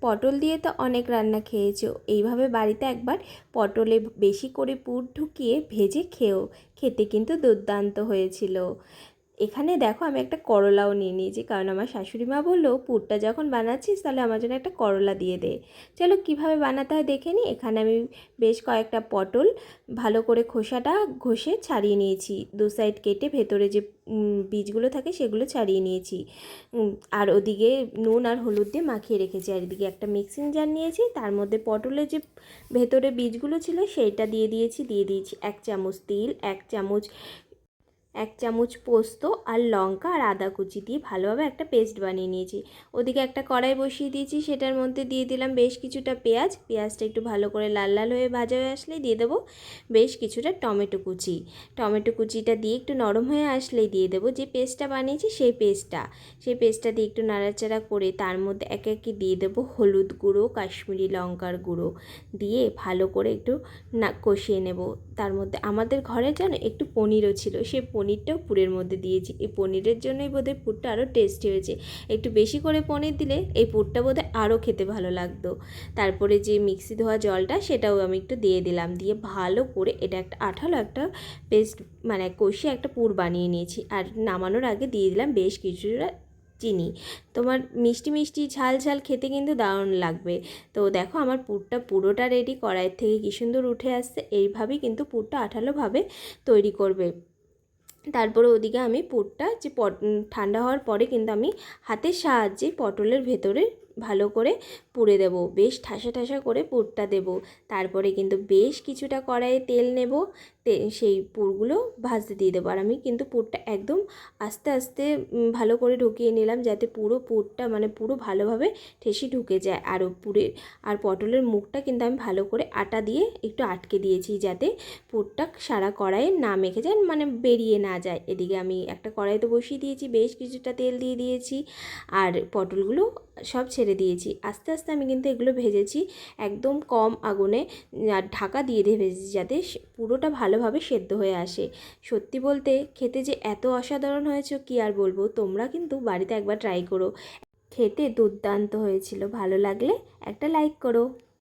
পটল দিয়ে তো অনেক রান্না খেয়েছো, এইভাবে বাড়িতে একবার পটলে বেশি করে পুর ঢুকিয়ে ভেজে খেতে কিন্তু দুর্দান্ত হয়েছিল। এখানে দেখো আমি একটা করলাও নিয়ে নিয়েছি, কারণ আমার শাশুড়ি মা বললো পুরটা যখন বানাচ্ছিস তাহলে আমার জন্য একটা করলা দিয়ে দে। চলো কিভাবে বানাতে হয় দেখে নিই। এখানে আমি বেশ কয়েকটা পটল ভালো করে খোসাটা ঘষে ছাড়িয়ে নিয়েছি, দু সাইড কেটে ভেতরে যে বীজগুলো থাকে সেগুলো ছাড়িয়ে নিয়েছি। আর ওদিকে নুন আর হলুদ দিয়ে মাখিয়ে রেখেছি। আর এদিকে একটা মিক্সিং জার নিয়েছি, তার মধ্যে পটলের যে ভেতরে বীজগুলো ছিল সেইটা দিয়ে দিয়েছি 1 চামচ তিল, 1 চামচ পোস্ত আর লঙ্কা আর আদা কুচি দিয়ে ভালোভাবে একটা পেস্ট বানিয়ে নিয়েছি। ওদিকে একটা কড়াই বসিয়ে দিয়েছি, সেটার মধ্যে দিয়ে দিলাম বেশ কিছুটা পেঁয়াজটা একটু ভালো করে লাল লাল হয়ে ভাজা হয়ে আসলেই দিয়ে দেবো বেশ কিছুটা টমেটো কুচিটা দিয়ে একটু নরম হয়ে আসলেই দিয়ে দেবো যে পেস্টটা বানিয়েছি সেই পেস্টটা দিয়ে একটু নাড়াচাড়া করে তার মধ্যে একে একে দিয়ে দেবো হলুদ গুঁড়ো, কাশ্মীরি লঙ্কার গুঁড়ো দিয়ে ভালো করে একটু কষিয়ে নেব। তার মধ্যে আমাদের ঘরে যেন একটু পনিরও ছিল, সেই পনিরটাও পুরের মধ্যে দিয়েছি। এই পনিরের জন্যই বোধহয় পুরটা আরও টেস্টি হয়েছে। একটু বেশি করে পনির দিলে এই পুরটা বোধহয় আরও খেতে ভালো লাগতো। তারপরে যে মিক্সি ধোয়া জলটা সেটাও আমি একটু দিয়ে দিলাম, দিয়ে ভালো করে এটা একটা আঠালো একটা পেস্ট মানে কষিয়ে একটা পুর বানিয়ে নিয়েছি। আর নামানোর আগে দিয়ে দিলাম বেশ কিছুটা চিনি। তোমার মিষ্টি মিষ্টি ঝাল ঝাল খেতে কিন্তু দারুণ লাগবে। তো দেখো আমার পুরটা পুরোটা রেডি, কড়াইয়ের থেকে কী সুন্দর উঠে আসছে। এইভাবেই কিন্তু পুরটা আঠালোভাবে তৈরি করবে। তারপরে ওদিকে আমি পুরটা যে ঠান্ডা হওয়ার পরে কিন্তু আমি হাতের সাহায্যে পটলের ভেতরে ভালো করে পুরে দেব, বেশ ঠাসা ঠাসা করে পুরটা দেব। তারপরে কিন্তু বেশ কিছুটা কড়াইয়ে তেল নেব, সেই পুরগুলো ভাজতে দিয়ে দেবো। আর আমি কিন্তু পুরটা একদম আস্তে আস্তে ভালো করে ঢুকিয়ে নিলাম, যাতে পুরো পুরটা মানে পুরো ভালোভাবে ঠেসে ঢুকে যায়। আর পটলের মুখটা কিন্তু আমি ভালো করে আটা দিয়ে একটু আটকে দিয়েছি, যাতে পুরটা সারা কড়াইয়ে না মেখে যায়, মানে বেরিয়ে না যায়। এদিকে আমি একটা কড়াইতে বসিয়ে দিয়েছি, বেশ কিছুটা তেল দিয়ে দিয়েছি আর পটলগুলো সব ছেড়ে দিয়েছি। আস্তে আস্তে আমি কিন্তু এগুলো ভেজেছি একদম কম আগুনে, আর ঢাকা দিয়ে ভেজেছি, যাতে পুরোটা ভালোভাবে সেদ্ধ হয়ে আসে। সত্যি বলতে খেতে যে এত অসাধারণ হয়েছে কি আর বলবো, তোমরা কিন্তু বাড়িতে একবার ট্রাই করো, খেতে দুর্দান্ত হয়েছিল। ভালো লাগলে একটা লাইক করো।